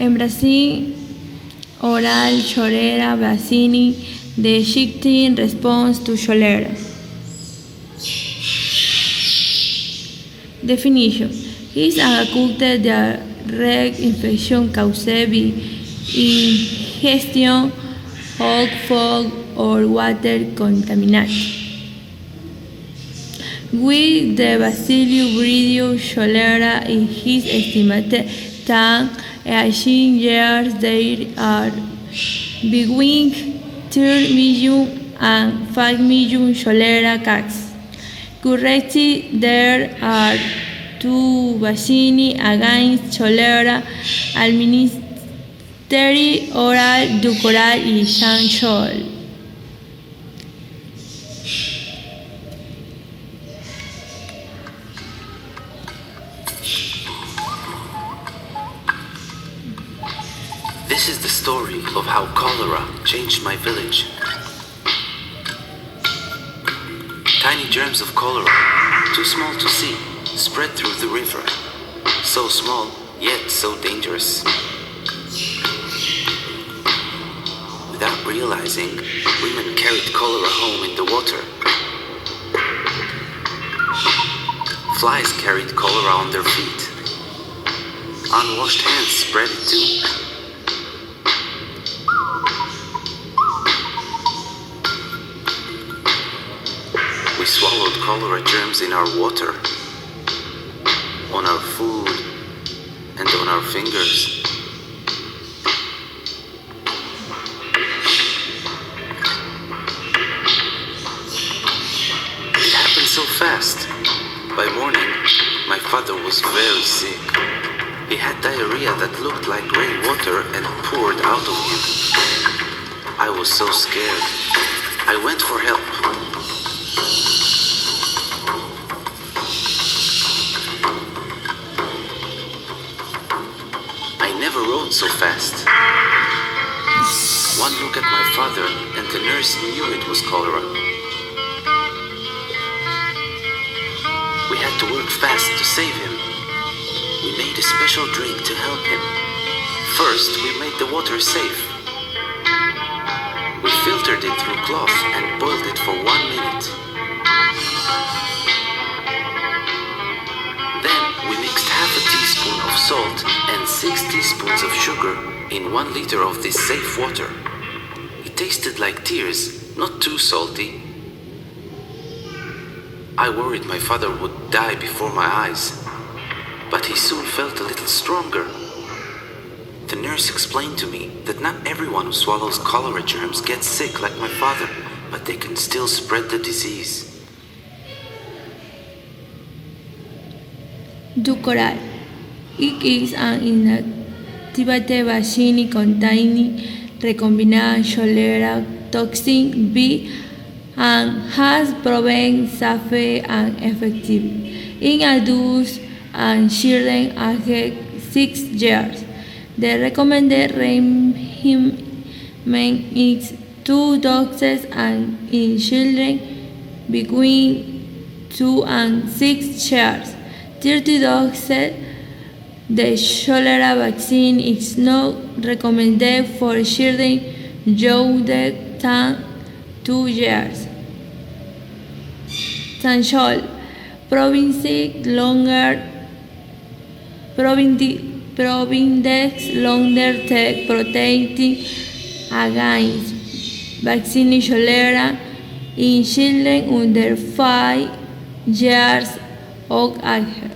En Brasil, oral cholera vaccine, the shifting response to cholera. Definition: is a acute direct infection caused by ingestion of food or water contaminated with the Bacillus breeding cholera. It is estimated that each year there are between 3 million and 5 million cholera cases. Currently, there are 2 vaccines against cholera administered oral Dukoral and Sanchol. This is the story of how cholera changed my village. Tiny germs of cholera, too small to see, spread through the river. So small, yet so dangerous. Without realizing, women carried cholera home in the water. Flies carried cholera on their feet. Unwashed hands spread it too. We swallowed cholera germs in our water, on our food, and on our fingers. It happened so fast. By morning, my father was very sick. He had diarrhea that looked like rainwater and poured out of him. I was so scared. I went for help. I never rode so fast. One look at my father and the nurse knew it was cholera. We had to work fast to save him. We made a special drink to help him. First, we made the water safe. We filtered it through cloth and boiled it for 1 minute. Then we mixed half a teaspoon of salt and 6 teaspoons of sugar in 1 liter of this safe water. It tasted like tears, not too salty. I worried my father would die before my eyes, but he soon felt a little stronger. The nurse explained to me that not everyone who swallows cholera germs gets sick like my father, but they can still spread the disease. Dukoral. It is an inactivated vaccine containing recombinant cholera toxin B and has proven safe and effective in adults and children aged 6 years. The recommended regimen is 2 doses and in children between 2 and 6 years. 30 doses. The cholera vaccine is not recommended for children younger than 2 years. Sanchol. Provindex longer tech protecting against vaccine cholera in children under 5 years of age.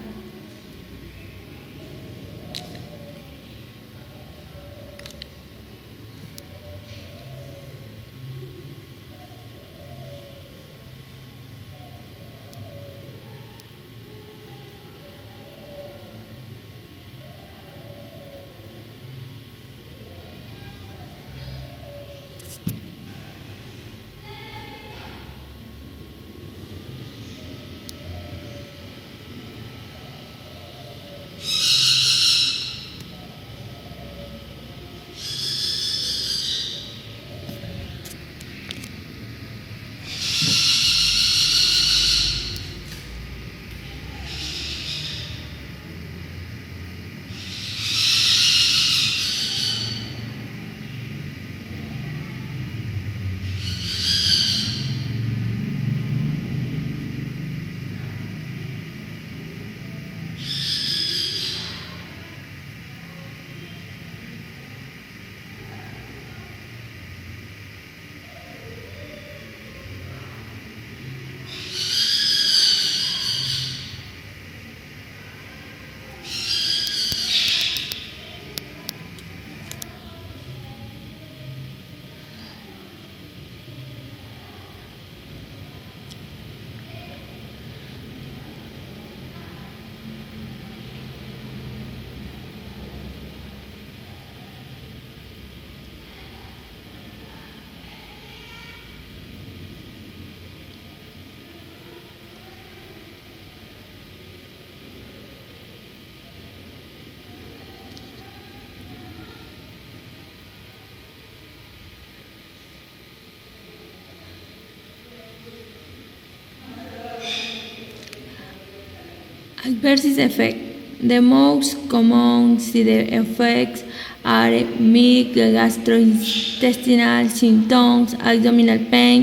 Adverse effects. The most common side effects are mild gastrointestinal symptoms, abdominal pain,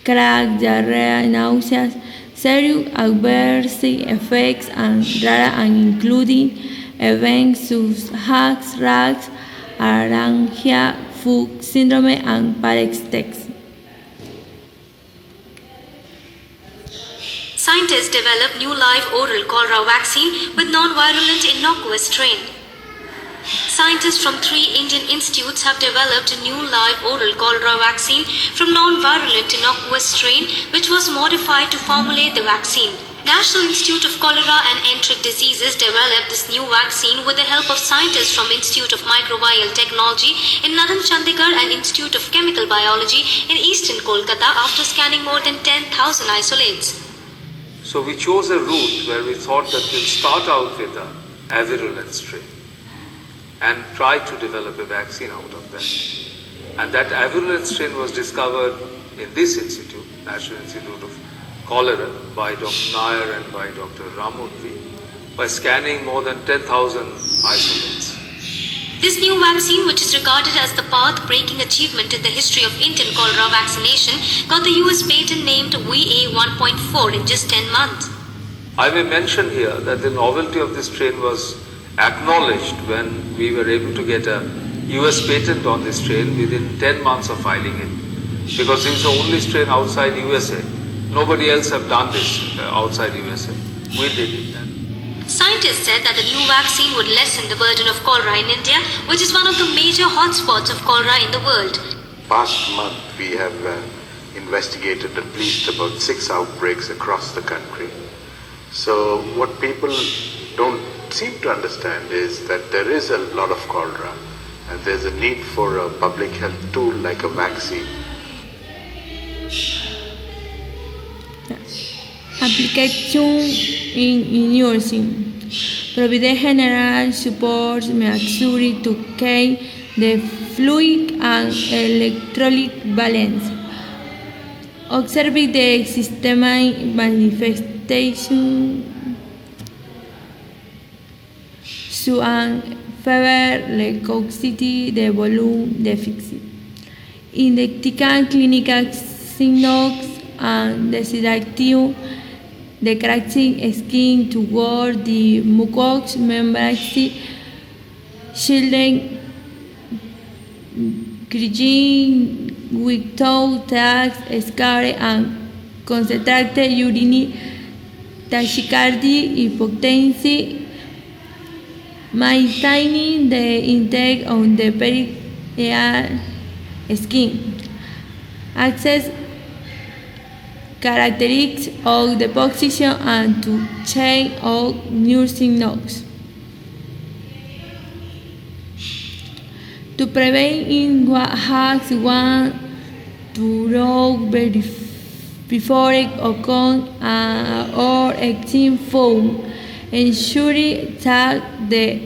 crack, diarrhea, nausea. Serious adverse effects and rare and including events such as rash, arrhythmia, food syndrome, and paresthesias. Scientists develop new live oral cholera vaccine with non-virulent innocuous strain. Scientists from 3 Indian institutes have developed a new live oral cholera vaccine from non-virulent innocuous strain which was modified to formulate the vaccine. National Institute of Cholera and Enteric Diseases developed this new vaccine with the help of scientists from Institute of Microbial Technology in Nadan Chandigarh and Institute of Chemical Biology in Eastern Kolkata after scanning more than 10,000 isolates. So we chose a route where we thought that we'll start out with a avirulent strain and try to develop a vaccine out of that. And that avirulent strain was discovered in this institute, National Institute of Cholera, by Dr. Nair and by Dr. Ramurthy, by scanning more than 10,000 isolates. This new vaccine, which is regarded as the path-breaking achievement in the history of Indian cholera vaccination, got the US patent named VA1.4 in just 10 months. I may mention here that the novelty of this strain was acknowledged when we were able to get a US patent on this strain within 10 months of filing it, because it is the only strain outside USA. Nobody else have done this outside USA. We did it then. Scientists said that the new vaccine would lessen the burden of cholera in India, which is one of the major hotspots of cholera in the world. Past month, we have investigated at least about 6 outbreaks across the country. So what people don't seem to understand is that there is a lot of cholera and there's a need for a public health tool like a vaccine. Application in nursing. Providence General supports Missouri to keep the fluid and electrolyte balance. Observe the systemic manifestation su un fever, leukocyte de volume deficit. Identificar clinical signs and desirable the cracking skin toward the mucous membrane, shielding, cringing, without tax, scar, and concentrated urine, tachycardia, hypotension, maintaining the intake on the peripheral skin. Access characteristics of the position and to chain of nursing nodes. To prevent in what has one to roll before it occurs or extreme foam, ensure that the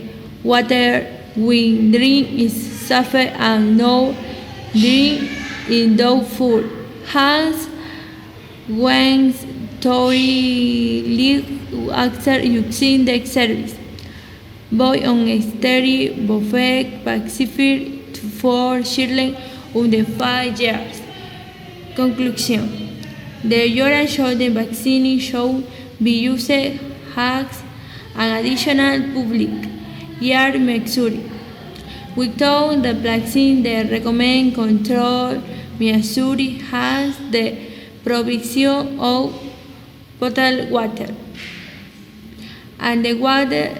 water we drink is safe and no drink in dog food. Hands when toilet after using the service. Boy on a steady buffet Pacific for children under 5 years. Conclusion. The oral shoulder vaccine should be used as an additional public health measure. Without the vaccine, the recommended control Missouri has the provision of potable water and the water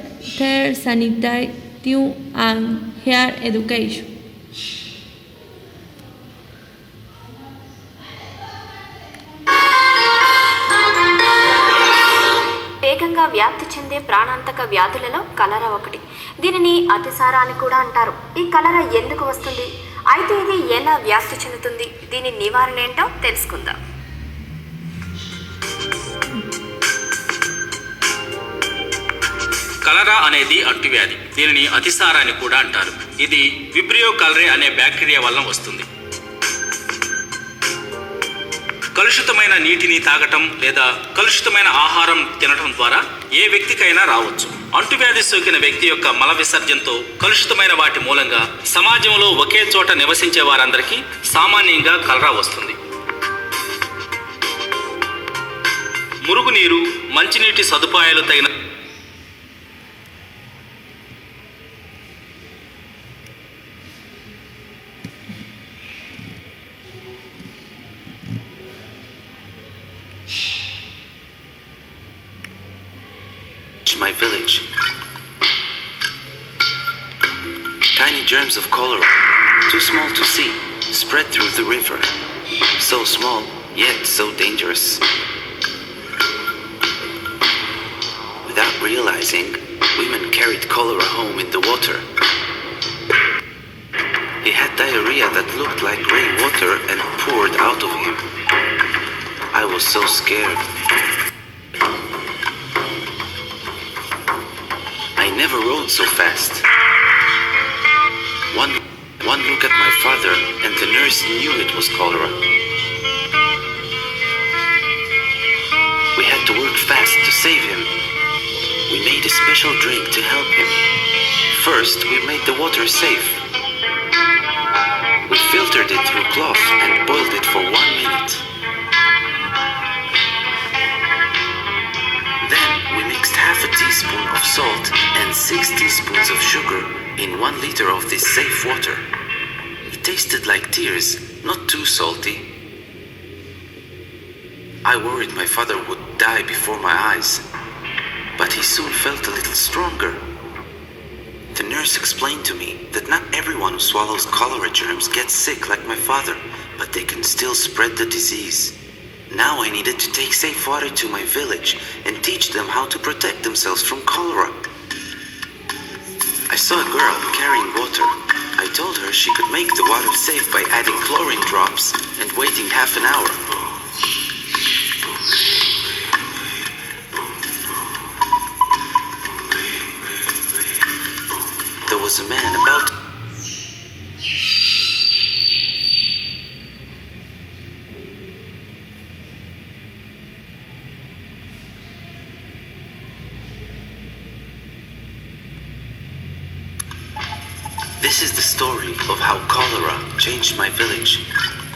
sanitation and health education. వేగంగా వ్యాప్తి చెందే ప్రాణాంతక వ్యాధులలో కలరా ఒకటి. దీనిని అతిసార అని కూడా అంటారు. ఈ కలరా ఎందుకు వస్తుంది? అయితే ఇది ఎలా వ్యాప్తి చెందుతుంది? దీని నివారణ ఏంటో తెలుసుకుందాం. కలరా అనేది అంటువ్యాధి. దీనిని అతిసార అని కూడా అంటారు. ఇది విబ్రియో కలరే అనే బ్యాక్టీరియా వలన వస్తుంది. కలుషితమైన నీటిని తాగటం లేదా కలుషితమైన ఆహారం తినటం ద్వారా ఏ వ్యక్తికైనా రావచ్చు. అంటువ్యాధి సోకిన వ్యక్తి యొక్క మల విసర్జనతో కలుషితమైన వాటి మూలంగా సమాజంలో ఒకే చోట నివసించే వారందరికీ సామాన్యంగా కలరా వస్తుంది. మురుగునీరు, మంచినీటి సదుపాయాలు తగిన my village. Tiny germs of cholera, too small to see, spread through the river. So small, yet so dangerous. Without realizing, women carried cholera home in the water. He had diarrhea that looked like rainwater and poured out of him. I was so scared. I never rode so fast. One look at my father and the nurse knew it was cholera. We had to work fast to save him. We made a special drink to help him. First, we made the water safe. We filtered it through cloth and boiled it for 1 minute. Then we mixed half a teaspoon of salt and 6 teaspoons of sugar in 1 liter of this safe water. It tasted like tears, not too salty. I worried my father would die before my eyes, but he soon felt a little stronger. The nurse explained to me that not everyone who swallows cholera germs gets sick like my father, but they can still spread the disease. Now I needed to take safe water to my village and teach them how to protect themselves from cholera. I saw a girl carrying water. I told her she could make the water safe by adding chlorine drops and waiting half an hour. There was a man about This is the story of how cholera changed my village.